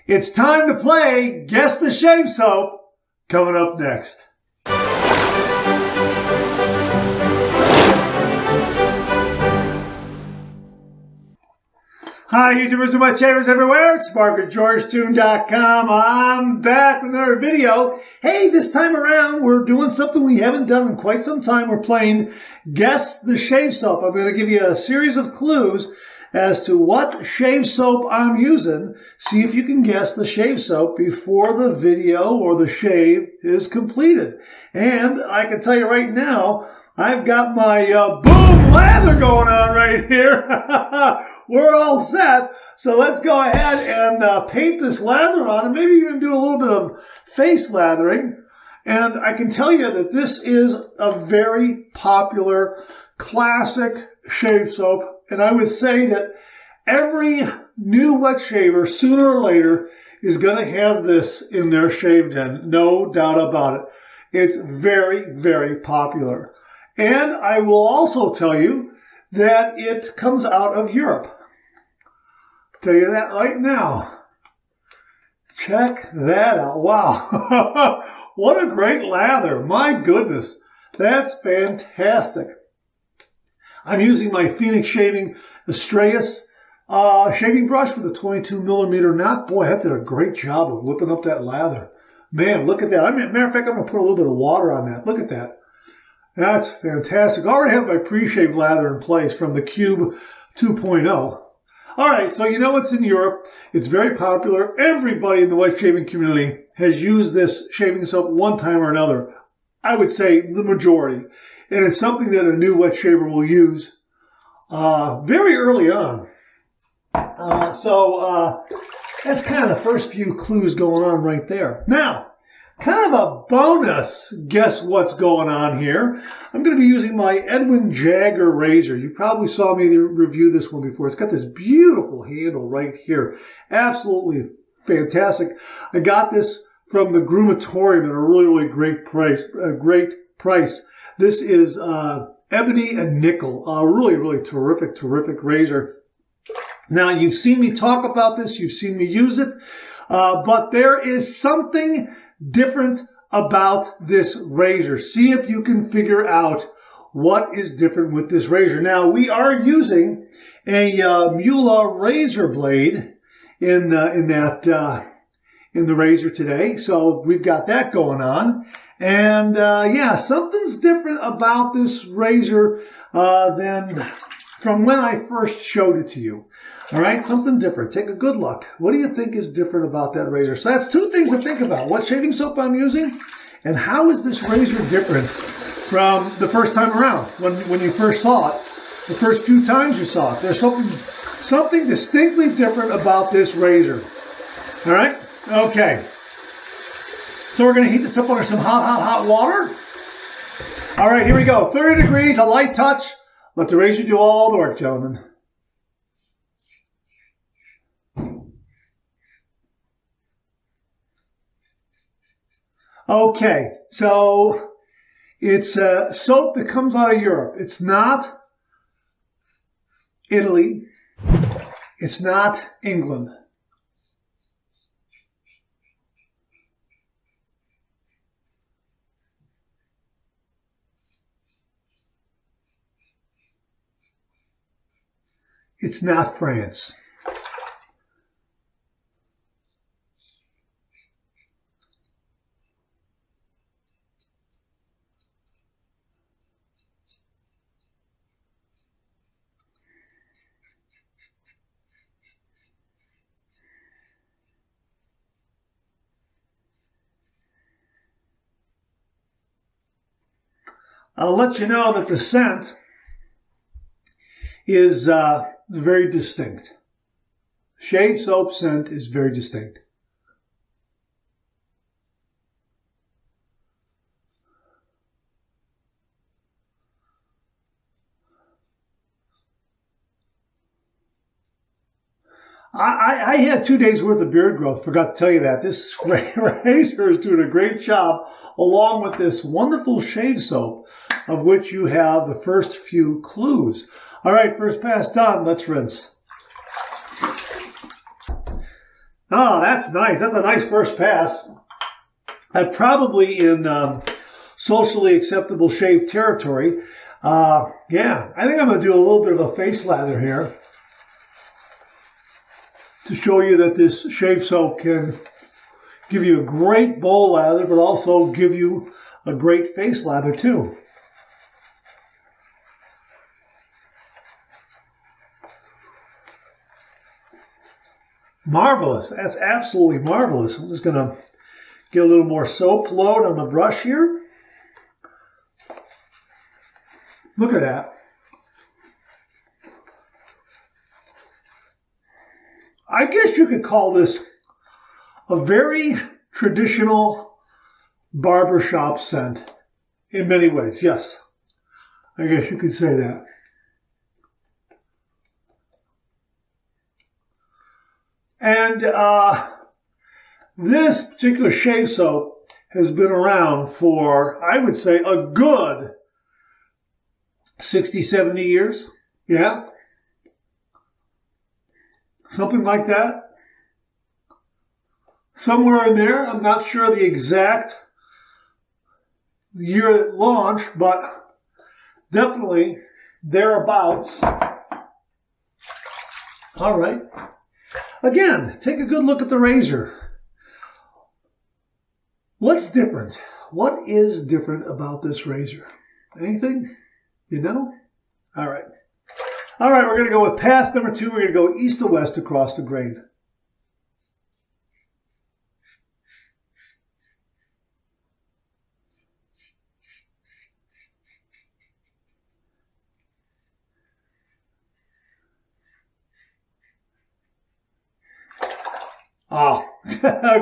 It's time to play Guess the Shave Soap, coming up next. Hi YouTubers and wet shavers everywhere, it's Mark at GeorgeToon.com. I'm back with another video. Hey, this time around we're doing something we haven't done in quite some time. We're playing Guess the Shave Soap. I'm going to give you a series of clues as to what shave soap I'm using. See if you can guess the shave soap before the video or the shave is completed. And I can tell you right now, I've got my boom lather going on right here. We're all set. So let's go ahead and paint this lather on and maybe even do a little bit of face lathering. And I can tell you that this is a very popular classic shave soap. And I would say that every new wet shaver, sooner or later, is going to have this in their shave den. No doubt about it. It's very, very popular. And I will also tell you that it comes out of Europe. I'll tell you that right now. Check that out. Wow. What a great lather. My goodness. That's fantastic. I'm using my Phoenix Shaving Astraeus shaving brush with a 22 millimeter knot. Boy, that did a great job of whipping up that lather. Man, look at that. Matter of fact, I'm going to put a little bit of water on that. Look at that. That's fantastic. I already have my pre-shave lather in place from the Cube 2.0. All right, so you know it's in Europe. It's very popular. Everybody in the wet shaving community has used this shaving soap one time or another. I would say the majority. And it's something that a new wet shaver will use very early on. So that's kind of the first few clues going on right there. Now, kind of a bonus, guess what's going on here. I'm going to be using my Edwin Jagger razor. You probably saw me review this one before. It's got this beautiful handle right here. Absolutely fantastic. I got this from the Groomatorium at a really, really great price. This is ebony and nickel. Really, really terrific, terrific razor. Now, you've seen me talk about this. You've seen me use it. But there is something different about this razor. See if you can figure out what is different with this razor. Now, we are using a Mula razor blade in the razor today. So we've got that going on. And yeah, something's different about this razor than from when I first showed it to you. All right, something different. Take a good look. What do you think is different about that razor? So that's two things to think about. What shaving soap I'm using, and how is this razor different from the first time around when you first saw it, the first few times you saw it. There's something distinctly different about this razor. All right? Okay. So we're going to heat this up under some hot water. All right, here we go. 30 degrees, a light touch. Let the razor do all the work, gentlemen. Okay, so it's a soap that comes out of Europe. It's not Italy. It's not England. It's not France. I'll let you know that the scent is very distinct. Shave soap scent is very distinct. I had 2 days worth of beard growth. Forgot to tell you that. This razor is doing a great job along with this wonderful shave soap of which you have the first few clues. All right, first pass done. Let's rinse. Oh, that's nice. That's a nice first pass. I'm probably in socially acceptable shave territory. Yeah, I think I'm going to do a little bit of a face lather here to show you that this shave soap can give you a great bowl lather, but also give you a great face lather too. Marvelous. That's absolutely marvelous. I'm just going to get a little more soap load on the brush here. Look at that. I guess you could call this a very traditional barbershop scent in many ways. Yes, I guess you could say that. And this particular shave soap has been around for, I would say, a good 60, 70 years. Yeah. Something like that. Somewhere in there. I'm not sure the exact year it launched, but definitely thereabouts. All right. Again, take a good look at the razor. What's different? What is different about this razor? Anything? You know? All right. All right, we're going to go with pass number 2. We're going to go east to west across the grain. Oh,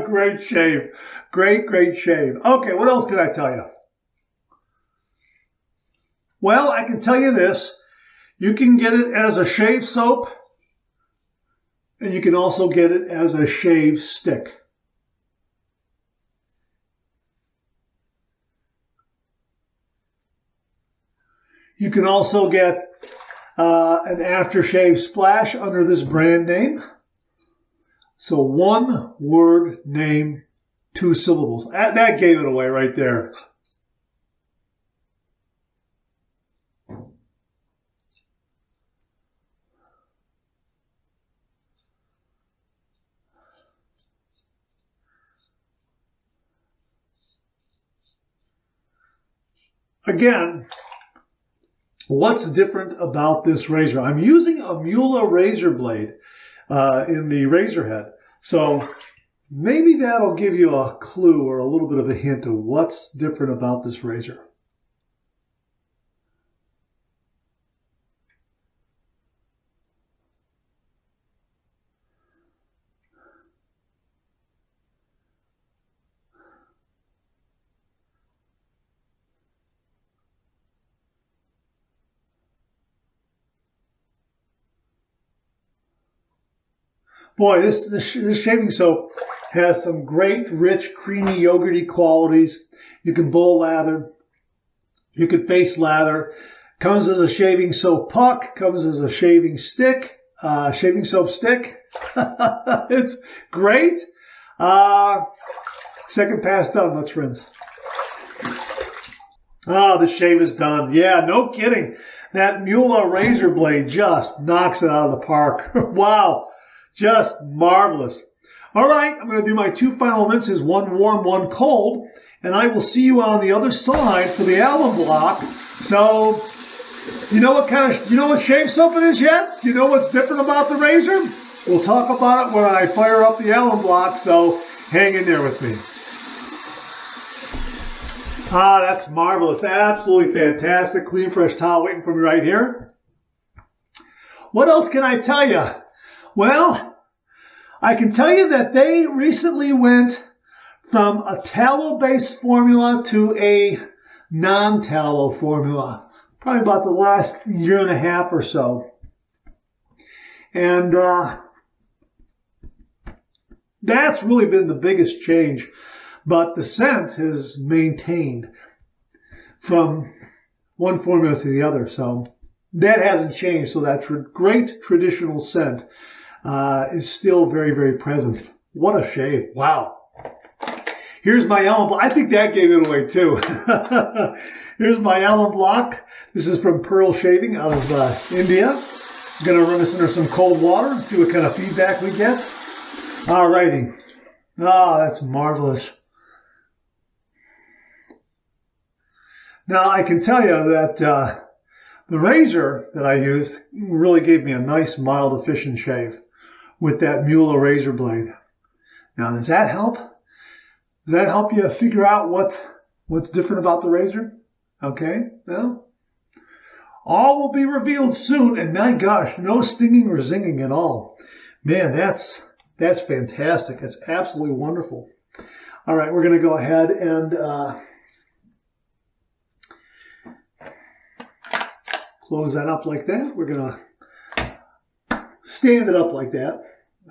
great shave. Great, great shave. Okay, what else can I tell you? Well, I can tell you this. You can get it as a shave soap, and you can also get it as a shave stick. You can also get an aftershave splash under this brand name. So one word name, 2 syllables. That gave it away right there. Again, what's different about this razor? I'm using a Mula razor blade in the razor head. So maybe that'll give you a clue or a little bit of a hint of what's different about this razor. Boy, this shaving soap has some great, rich, creamy, yogurty qualities. You can bowl lather. You can face lather. Comes as a shaving soap puck. Comes as a shaving stick. Shaving soap stick. It's great. Second pass done. Let's rinse. Oh, the shave is done. Yeah, no kidding. That Mula razor blade just knocks it out of the park. Wow. Just marvelous. All right, I'm going to do my 2 final rinses, 1 warm, 1 cold, and I will see you on the other side for the alum block. So, you know what shave soap it is yet? You know what's different about the razor? We'll talk about it when I fire up the alum block, so hang in there with me. Ah, that's marvelous. Absolutely fantastic. Clean, fresh towel waiting for me right here. What else can I tell you? Well, I can tell you that they recently went from a tallow-based formula to a non-tallow formula. Probably about the last year and a half or so. And that's really been the biggest change. But the scent has maintained from one formula to the other. So that hasn't changed. So that great traditional scent is still very, very present. What a shave. Wow. Here's my alum block. I think that gave it away too. Here's my alum block. This is from Pearl Shaving out of India. I'm going to run this under some cold water and see what kind of feedback we get. Alrighty. Ah, that's marvelous. Now I can tell you that the razor that I used really gave me a nice, mild, efficient shave with that Mula razor blade. Now, does that help? Does that help you figure out what's different about the razor? Okay, well, all will be revealed soon, and my gosh, no stinging or zinging at all. Man, that's fantastic. That's absolutely wonderful. All right, we're going to go ahead and close that up like that. We're going to stand it up like that.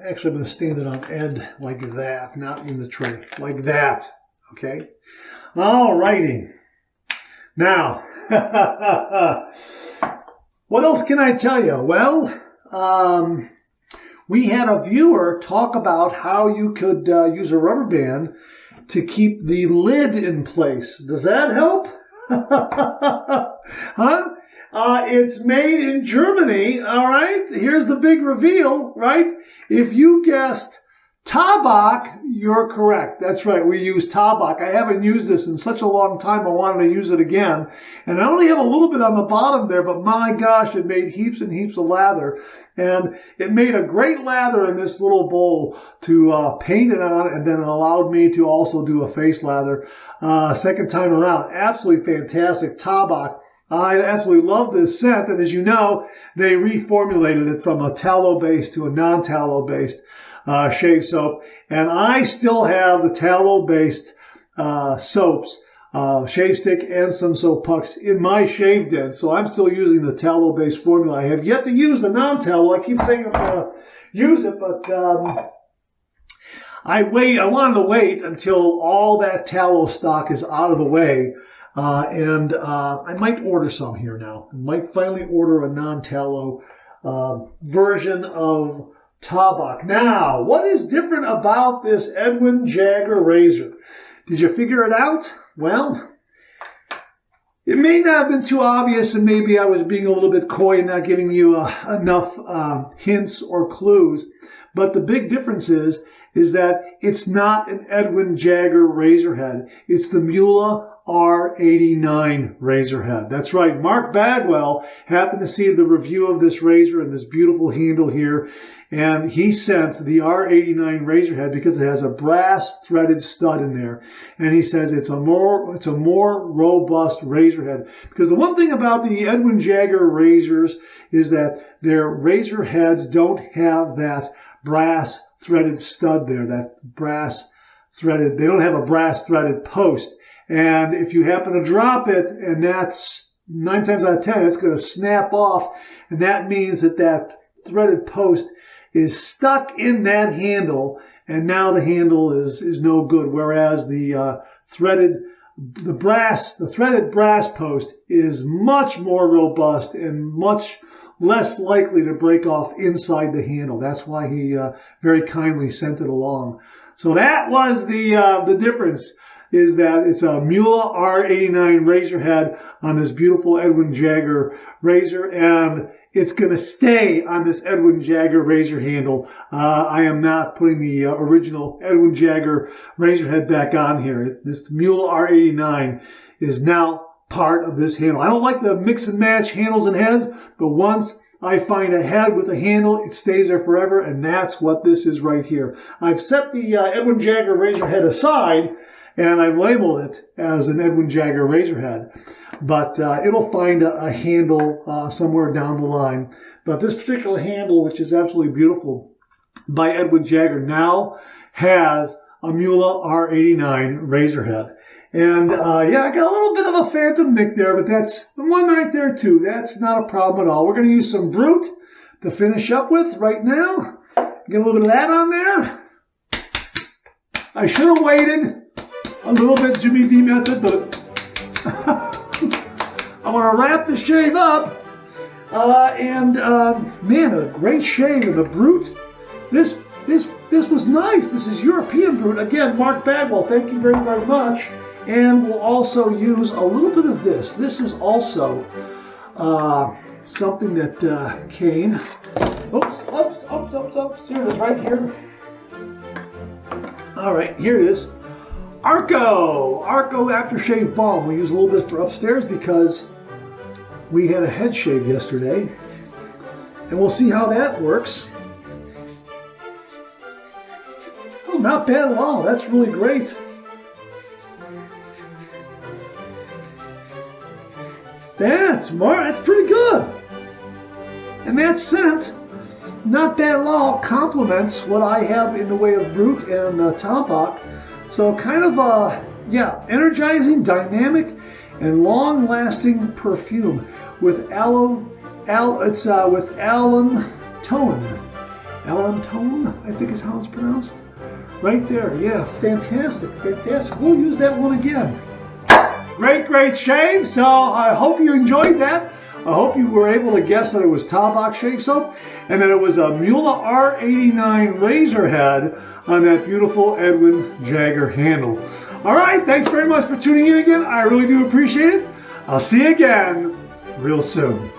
Actually, I'm going to stand it on end like that, not in the tray, like that, okay? All righty. Now, what else can I tell you? Well, we had a viewer talk about how you could use a rubber band to keep the lid in place. Does that help? Huh? It's made in Germany, all right? Here's the big reveal, right? If you guessed Tabak, you're correct. That's right, we use Tabak. I haven't used this in such a long time, I wanted to use it again. And I only have a little bit on the bottom there, but my gosh, it made heaps and heaps of lather. And it made a great lather in this little bowl to paint it on, and then it allowed me to also do a face lather second time around. Absolutely fantastic Tabak. I absolutely love this scent, and as you know, they reformulated it from a tallow-based to a non-tallow-based shave soap, and I still have the tallow-based soaps, shave stick and some soap pucks in my shave den, so I'm still using the tallow-based formula. I have yet to use the non-tallow. I keep saying I'm going to use it, but I wanted to wait until all that tallow stock is out of the way. And I might order some here now. I might finally order a non-tallow version of Tabak. Now, what is different about this Edwin Jagger razor? Did you figure it out? Well, it may not have been too obvious, and maybe I was being a little bit coy and not giving you enough hints or clues. But the big difference is that it's not an Edwin Jagger razor head. It's the Mula R89 razor head. That's right. Mark Bagwell happened to see the review of this razor and this beautiful handle here, and he sent the R89 razor head because it has a brass threaded stud in there. And he says it's a more robust razor head. Because the one thing about the Edwin Jagger razors is that their razor heads don't have that brass threaded stud there, that brass threaded, they don't have a brass threaded post. And if you happen to drop it, and that's 9 times out of 10, it's going to snap off. And that means that that threaded post is stuck in that handle. And now the handle is no good. Whereas the threaded brass post is much more robust and much less likely to break off inside the handle. That's why he very kindly sent it along. So that was the difference, is that it's a Mula R89 razor head on this beautiful Edwin Jagger razor, and it's going to stay on this Edwin Jagger razor handle. I am not putting the original Edwin Jagger razor head back on here. This Mula R89 is now part of this handle. I don't like the mix and match handles and heads, but once I find a head with a handle, it stays there forever, and that's what this is right here. I've set the Edwin Jagger razor head aside, and I've labeled it as an Edwin Jagger razor head. But it'll find a handle somewhere down the line. But this particular handle, which is absolutely beautiful, by Edwin Jagger, now has a Mula R89 razor head. And yeah, I got a little bit of a phantom nick there, but that's the one right there too. That's not a problem at all. We're going to use some Brute to finish up with right now. Get a little bit of that on there. I should have waited a little bit, Jimmy D method, but I want to wrap the shave up. Man, a great shave of the Brute. This This was nice. This is European brewed. Again, Mark Bagwell, thank you very, very much. And we'll also use a little bit of this. This is also something that came. Oops. Here it is right here. All right, here it is. Arco aftershave balm. We use a little bit for upstairs because we had a head shave yesterday. And we'll see how that works. Oh, not bad at all. That's really great. That's pretty good. And that scent, not bad at all, complements what I have in the way of root and tombak. So kind of energizing, dynamic, and long-lasting perfume with alum tone. Alum tone, I think is how it's pronounced. Right there, yeah, fantastic. We'll use that one again. Great shave. So I hope you enjoyed that. I hope you were able to guess that it was tombak shave soap and that it was a Mula R89 razor head on that beautiful Edwin Jagger handle. All right, thanks very much for tuning in again. I really do appreciate it. I'll see you again real soon.